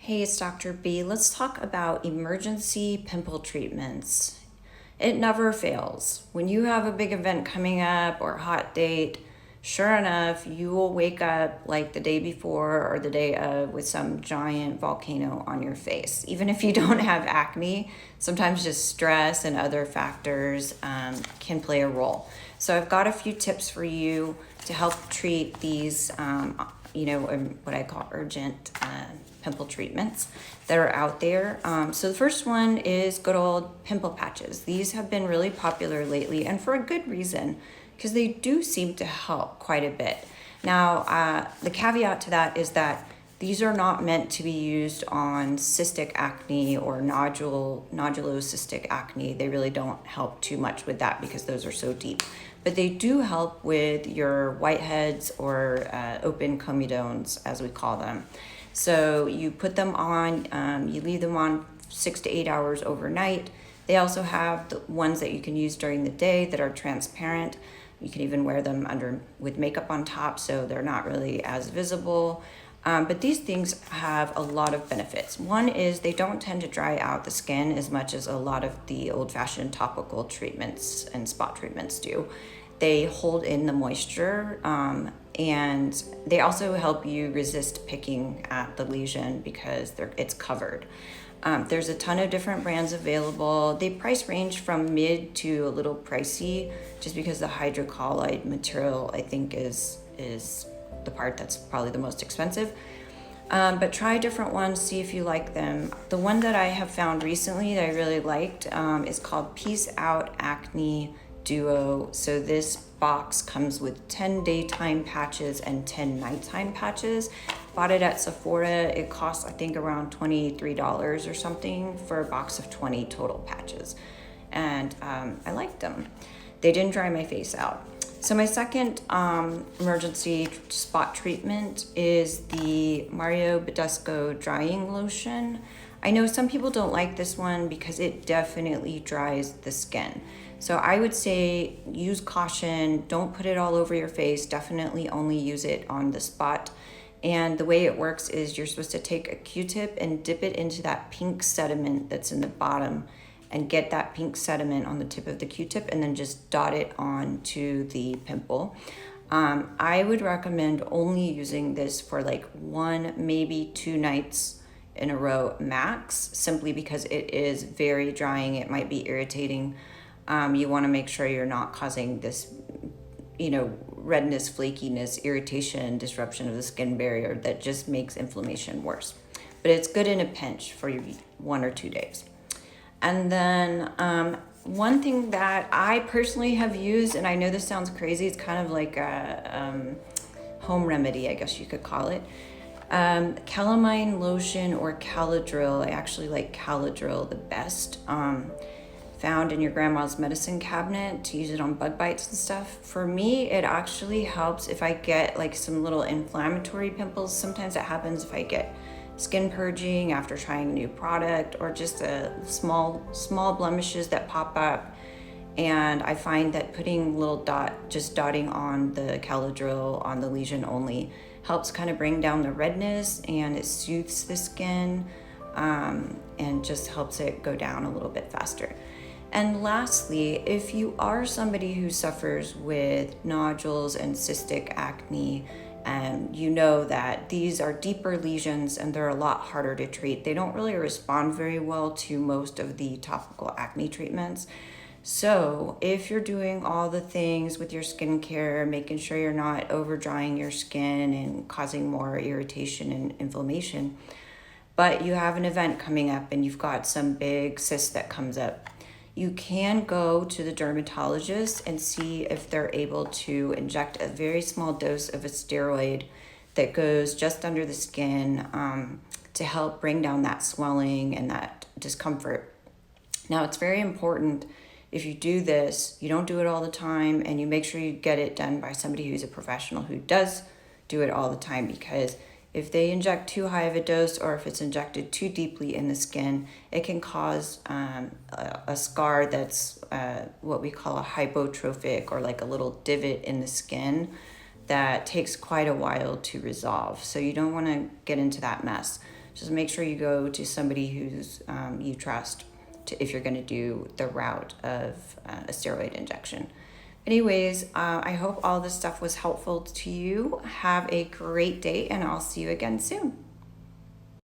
Hey, it's Dr. B. Let's talk about emergency pimple treatments. It never fails. When you have a big event coming up or a hot date, sure enough, you will wake up like the day before or the day of with some giant volcano on your face. Even if you don't have acne, sometimes just stress and other factors can play a role. So I've got a few tips for you to help treat these, what I call urgent pimple treatments that are out there. So the first one is good old pimple patches. These have been really popular lately and for a good reason because they do seem to help quite a bit. Now, the caveat to that is that these are not meant to be used on cystic acne or nodulocystic acne. They really don't help too much with that because those are so deep. But they do help with your whiteheads or open comedones, as we call them. So you put them on, you leave them on 6 to 8 hours overnight. They also have the ones that you can use during the day that are transparent. You can even wear them under with makeup on top, so they're not really as visible. But these things have a lot of benefits. One is they don't tend to dry out the skin as much as a lot of the old-fashioned topical treatments and spot treatments do. They hold in the moisture, and they also help you resist picking at the lesion because it's covered. There's a ton of different brands available. They price range from mid to a little pricey just because the hydrocolloid material I think is the part that's probably the most expensive. But try different ones, see if you like them. The one that I have found recently that I really liked is called Peace Out Acne Duo. So this box comes with 10 daytime patches and 10 nighttime patches. Bought it at Sephora. It costs I think around $23 or something for a box of 20 total patches. And I liked them. They didn't dry my face out. So my second emergency spot treatment is the Mario Badescu drying lotion. I know some people don't like this one because it definitely dries the skin. So I would say use caution, don't put it all over your face, definitely only use it on the spot. And the way it works is you're supposed to take a Q-tip and dip it into that pink sediment that's in the bottom and get that pink sediment on the tip of the Q-tip and then just dot it onto the pimple. I would recommend only using this for like 1, maybe 2 nights in a row max, simply because it is very drying. It might be irritating. You want to make sure you're not causing this, redness, flakiness, irritation, disruption of the skin barrier that just makes inflammation worse. But it's good in a pinch for 1 or 2 days. And then one thing that I personally have used, and I know this sounds crazy, it's kind of like a home remedy, I guess you could call it. Calamine lotion or Caladryl. I actually like Caladryl the best. Found in your grandma's medicine cabinet to use it on bug bites and stuff. For me, it actually helps if I get like some little inflammatory pimples. Sometimes it happens if I get skin purging after trying a new product or just a small blemishes that pop up. And I find that putting just dotting on the Caladryl on the lesion only helps kind of bring down the redness, and it soothes the skin and just helps it go down a little bit faster. And lastly, if you are somebody who suffers with nodules and cystic acne, and you know that these are deeper lesions and they're a lot harder to treat, they don't really respond very well to most of the topical acne treatments. So if you're doing all the things with your skincare, making sure you're not over drying your skin and causing more irritation and inflammation, but you have an event coming up and you've got some big cyst that comes up, you can go to the dermatologist and see if they're able to inject a very small dose of a steroid that goes just under the skin to help bring down that swelling and that discomfort. Now, it's very important if you do this, you don't do it all the time, and you make sure you get it done by somebody who's a professional who does do it all the time, because if they inject too high of a dose or if it's injected too deeply in the skin, it can cause a scar that's what we call a hypotrophic, or like a little divot in the skin that takes quite a while to resolve. So you don't want to get into that mess. just make sure you go to somebody who's you trust if you're going to do the route of a steroid injection. Anyways, I hope all this stuff was helpful to you. Have a great day, and I'll see you again soon.